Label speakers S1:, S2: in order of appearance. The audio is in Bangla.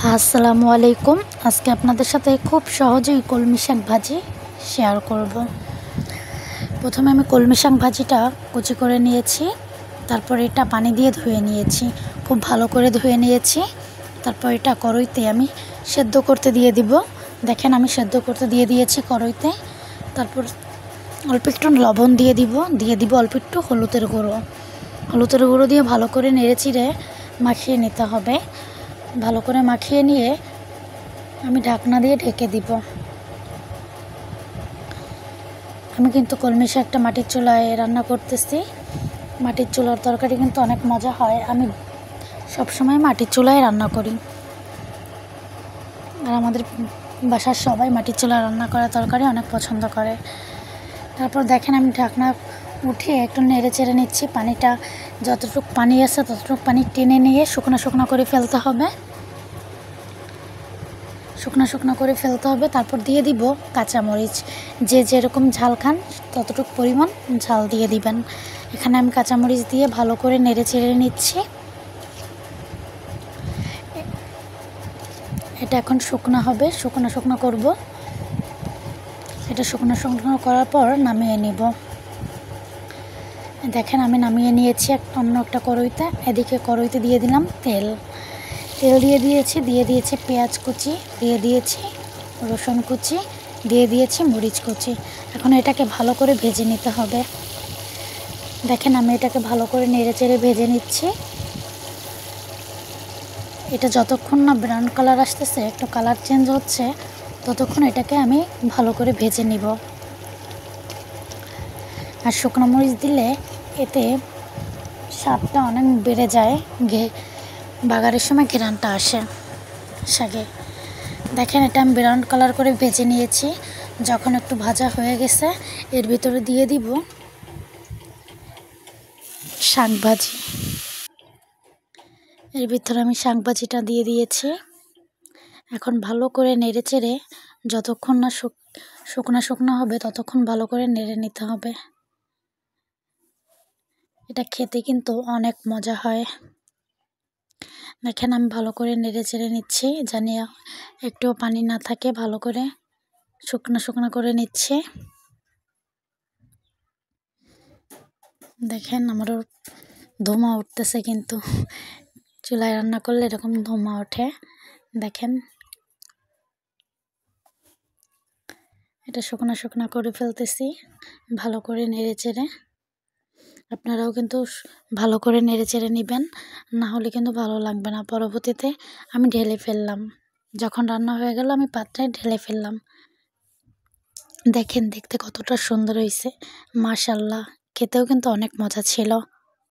S1: আসসালামু আলাইকুম। আজকে আপনাদের সাথে খুব সহজেই কলমি শাক ভাজি শেয়ার করব। প্রথমে আমি কলমি শাক ভাজিটা কুচি করে নিয়েছি, তারপর এটা পানি দিয়ে ধুয়ে নিয়েছি, খুব ভালো করে ধুয়ে নিয়েছি। তারপর এটা কড়াইতে আমি সেদ্ধ করতে দিয়ে দিব। দেখেন আমি সেদ্ধ করতে দিয়ে দিয়েছি কড়াইতে। তারপর অল্প একটু লবণ দিয়ে দিব অল্প একটু হলুদের গুঁড়ো দিয়ে ভালো করে নেড়েচিড়ে মাখিয়ে নিতে হবে। ভালো করে মাখিয়ে নিয়ে আমি ঢাকনা দিয়ে ঢেকে দিব। আমি কিন্তু কলমি শাকটা মাটির চুলায় রান্না করতেছি। মাটির চুলার তরকারি কিন্তু অনেক মজা হয়। আমি সবসময় মাটির চুলায় রান্না করি, আর আমাদের বাসার সবাই মাটির চুলায় রান্না করা তরকারি অনেক পছন্দ করে। তারপর দেখেন আমি ঢাকনা উঠিয়ে একটু নেড়ে চেড়ে নিচ্ছি। পানিটা যতটুকু পানি আছে ততটুকু পানি টেনে নিয়ে শুকনো করে ফেলতে হবে। শুকনো করে ফেলতে হবে। তারপর দিয়ে দিব কাঁচামরিচ। যে যেরকম ঝাল খান ততটুকু পরিমাণ ঝাল দিয়ে দিবেন। এখানে আমি কাঁচামরিচ দিয়ে ভালো করে নেড়ে চেড়ে নিচ্ছি। এটা এখন শুকনো হবে, শুকনো করব। এটা শুকনো করার পর নামিয়ে নিব। দেখেন আমি নামিয়ে নিয়েছি অন্য একটা কড়াইতে। এদিকে কড়াইতে দিয়ে দিলাম তেল দিয়ে দিয়েছি পেঁয়াজ কুচি, দিয়ে দিয়েছি রসুন কুচি, দিয়ে দিয়েছি মরিচ কুচি। এখন এটাকে ভালো করে ভেজে নিতে হবে। দেখেন আমি এটাকে ভালো করে নেড়ে চেড়ে ভেজে নিচ্ছি। এটা যতক্ষণ না ব্রাউন কালার আসতেছে, একটু কালার চেঞ্জ হচ্ছে, ততক্ষণ এটাকে আমি ভালো করে ভেজে নিব। আর শুকনো মরিচ দিলে এতে স্বাদটা অনেক বেড়ে যায়, বাগারের সময় ঘ্রাণটা আসে শাকে। দেখেন এটা আমি ব্রাউন কালার করে ভেজে নিয়েছি। যখন একটু ভাজা হয়ে গেছে, এর ভিতরে দিয়ে দিব শাক ভাজি। এর ভিতরে আমি শাক ভাজিটা দিয়ে দিয়েছি। এখন ভালো করে নেড়ে চেড়ে যতক্ষণ না শুকনো হবে ততক্ষণ ভালো করে নেড়ে নিতে হবে। এটা খেতে কিন্তু অনেক মজা হয়। দেখেন আমি ভালো করে নেড়ে চেড়ে নিচ্ছি, জানি একটুও পানি না থাকে। ভালো করে শুকনো করে নিচ্ছি। দেখেন আমারও ধোঁয়া উঠতেছে, কিন্তু চুলায় রান্না করলে এরকম ধোঁয়া ওঠে। দেখেন এটা শুকনো করে ফেলতেছি, ভালো করে নেড়ে চেড়ে। আপনারাও কিন্তু ভালো করে নেড়ে চেড়ে নেবেন, না হলে কিন্তু ভালো লাগবে না। পরবর্তীতে আমি ঢেলে ফেললাম, যখন রান্না হয়ে গেল আমি পাত্রে ঢেলে ফেললাম। দেখেন দেখতে কতটা সুন্দর হয়েছে, মাশাআল্লাহ। খেতেও কিন্তু অনেক মজা ছিল।